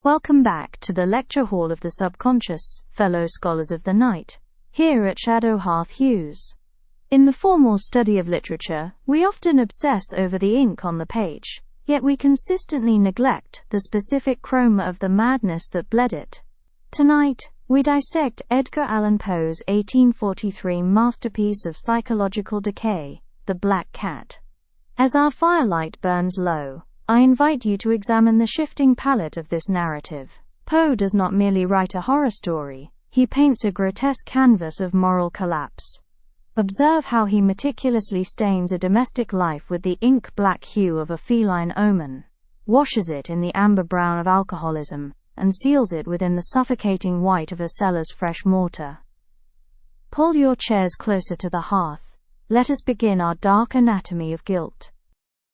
Welcome back to the lecture hall of the subconscious, fellow scholars of the night, here at Shadow Hearth Hues. In the formal study of literature, we often obsess over the ink on the page, yet we consistently neglect the specific chroma of the madness that bled it. Tonight, we dissect Edgar Allan Poe's 1843 masterpiece of psychological decay, The Black Cat. As our firelight burns low, I invite you to examine the shifting palette of this narrative. Poe does not merely write a horror story, he paints a grotesque canvas of moral collapse. Observe how he meticulously stains a domestic life with the ink-black hue of a feline omen, washes it in the amber brown of alcoholism, and seals it within the suffocating white of a cellar's fresh mortar. Pull your chairs closer to the hearth. Let us begin our dark anatomy of guilt.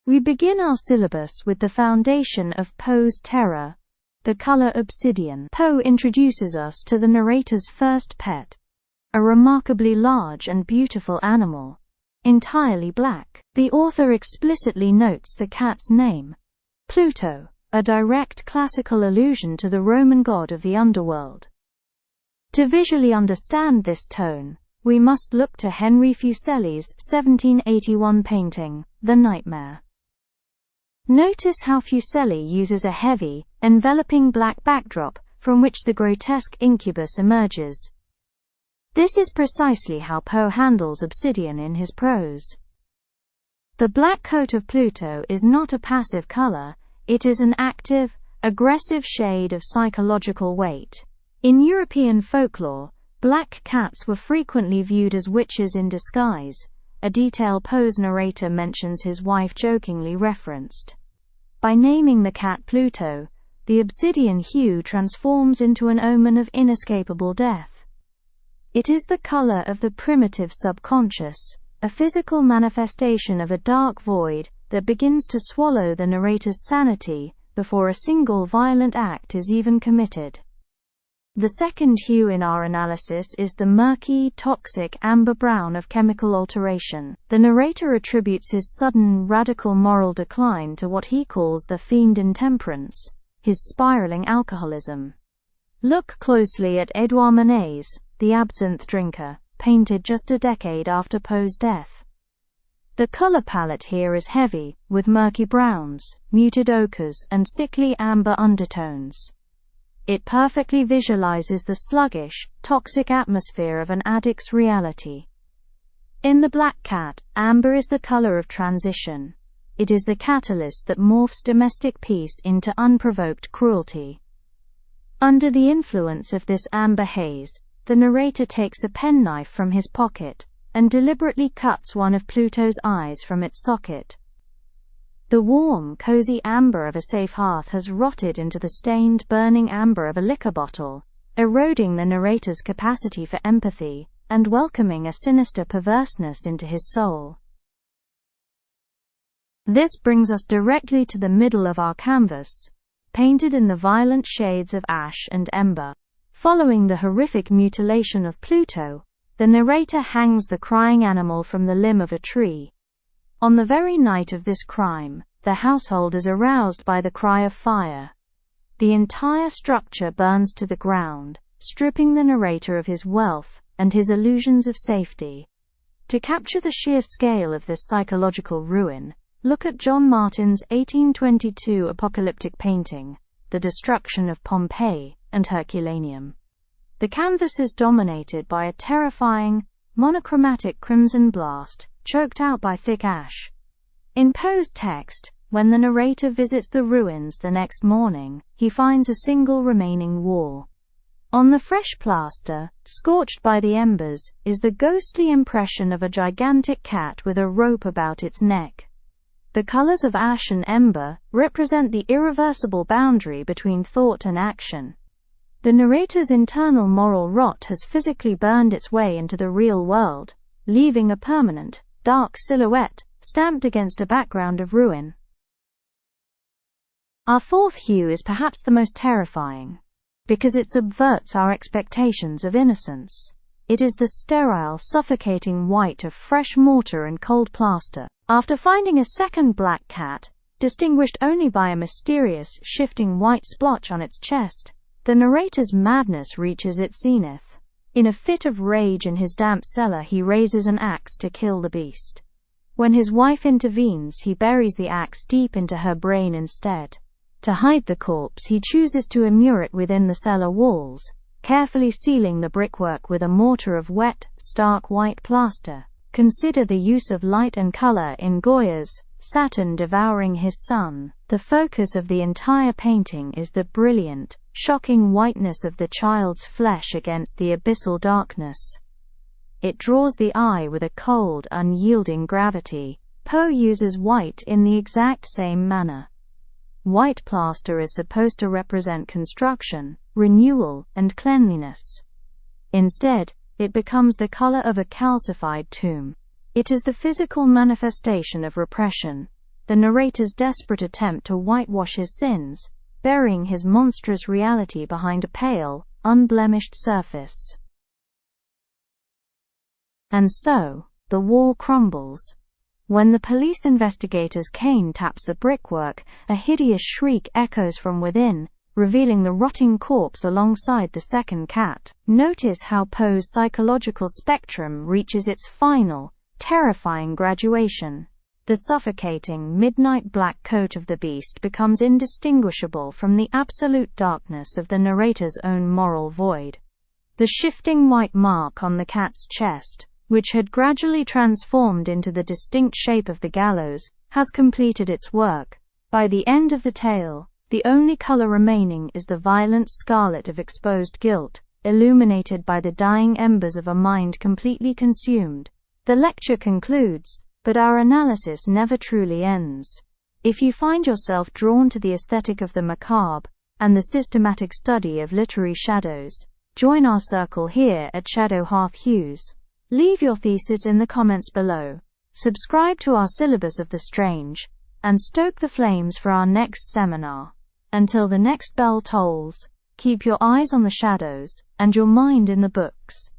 We begin our syllabus with the foundation of Poe's terror, the color obsidian. Poe introduces us to the narrator's first pet, a remarkably large and beautiful animal, entirely black. The author explicitly notes the cat's name, Pluto, a direct classical allusion to the Roman god of the underworld. To visually understand this tone, we must look to Henry Fuseli's 1781 painting, The Nightmare. Notice how Fuseli uses a heavy, enveloping black backdrop from which the grotesque incubus emerges. This is precisely how Poe handles obsidian in his prose. The black coat of Pluto is not a passive color, it is an active, aggressive shade of psychological weight. In European folklore, black cats were frequently viewed as witches in disguise, a detail Poe's narrator mentions his wife jokingly referenced. By naming the cat Pluto, the obsidian hue transforms into an omen of inescapable death. It is the color of the primitive subconscious, a physical manifestation of a dark void that begins to swallow the narrator's sanity before a single violent act is even committed. The second hue in our analysis is the murky, toxic amber brown of chemical alteration. The narrator attributes his sudden, radical moral decline to what he calls the Fiend Intemperance, his spiraling alcoholism. Look closely at Édouard Manet's The Absinthe Drinker, painted just a decade after Poe's death. The color palette here is heavy, with murky browns, muted ochres, and sickly amber undertones. It perfectly visualizes the sluggish, toxic atmosphere of an addict's reality. In The Black Cat, amber is the color of transition. It is the catalyst that morphs domestic peace into unprovoked cruelty. Under the influence of this amber haze, the narrator takes a penknife from his pocket and deliberately cuts one of Pluto's eyes from its socket. The warm, cozy amber of a safe hearth has rotted into the stained, burning amber of a liquor bottle, eroding the narrator's capacity for empathy, and welcoming a sinister perverseness into his soul. This brings us directly to the middle of our canvas, painted in the violent shades of ash and ember. Following the horrific mutilation of Pluto, the narrator hangs the crying animal from the limb of a tree. On the very night of this crime, the household is aroused by the cry of fire. The entire structure burns to the ground, stripping the narrator of his wealth and his illusions of safety. To capture the sheer scale of this psychological ruin, look at John Martin's 1822 apocalyptic painting, The Destruction of Pompeii and Herculaneum. The canvas is dominated by a terrifying, monochromatic crimson blast, choked out by thick ash. In Poe's text, when the narrator visits the ruins the next morning, he finds a single remaining wall. On the fresh plaster, scorched by the embers, is the ghostly impression of a gigantic cat with a rope about its neck. The colors of ash and ember represent the irreversible boundary between thought and action. The narrator's internal moral rot has physically burned its way into the real world, leaving a permanent, dark silhouette stamped against a background of ruin. Our fourth hue is perhaps the most terrifying, because it subverts our expectations of innocence. It is the sterile, suffocating white of fresh mortar and cold plaster. After finding a second black cat, distinguished only by a mysterious, shifting white splotch on its chest. The narrator's madness reaches its zenith. In a fit of rage in his damp cellar, he raises an axe to kill the beast. When his wife intervenes, he buries the axe deep into her brain instead. To hide the corpse, he chooses to immure it within the cellar walls, carefully sealing the brickwork with a mortar of wet, stark white plaster. Consider the use of light and color in Goya's Saturn devouring his sun. The focus of the entire painting is the brilliant, shocking whiteness of the child's flesh against the abyssal darkness. It draws the eye with a cold, unyielding gravity. Poe uses white in the exact same manner. White plaster is supposed to represent construction, renewal, and cleanliness. Instead, it becomes the color of a calcified tomb. It is the physical manifestation of repression, the narrator's desperate attempt to whitewash his sins, burying his monstrous reality behind a pale, unblemished surface. And so, the wall crumbles. When the police investigator's cane taps the brickwork, a hideous shriek echoes from within, revealing the rotting corpse alongside the second cat. Notice how Poe's psychological spectrum reaches its final, terrifying graduation. The suffocating, midnight black coat of the beast becomes indistinguishable from the absolute darkness of the narrator's own moral void. The shifting white mark on the cat's chest, which had gradually transformed into the distinct shape of the gallows, has completed its work. By the end of the tale, the only color remaining is the violent scarlet of exposed guilt, illuminated by the dying embers of a mind completely consumed. The lecture concludes, but our analysis never truly ends. If you find yourself drawn to the aesthetic of the macabre and the systematic study of literary shadows, join our circle here at Shadow Hearth Hues. Leave your thesis in the comments below, subscribe to our Syllabus of the Strange, and stoke the flames for our next seminar. Until the next bell tolls, keep your eyes on the shadows and your mind in the books.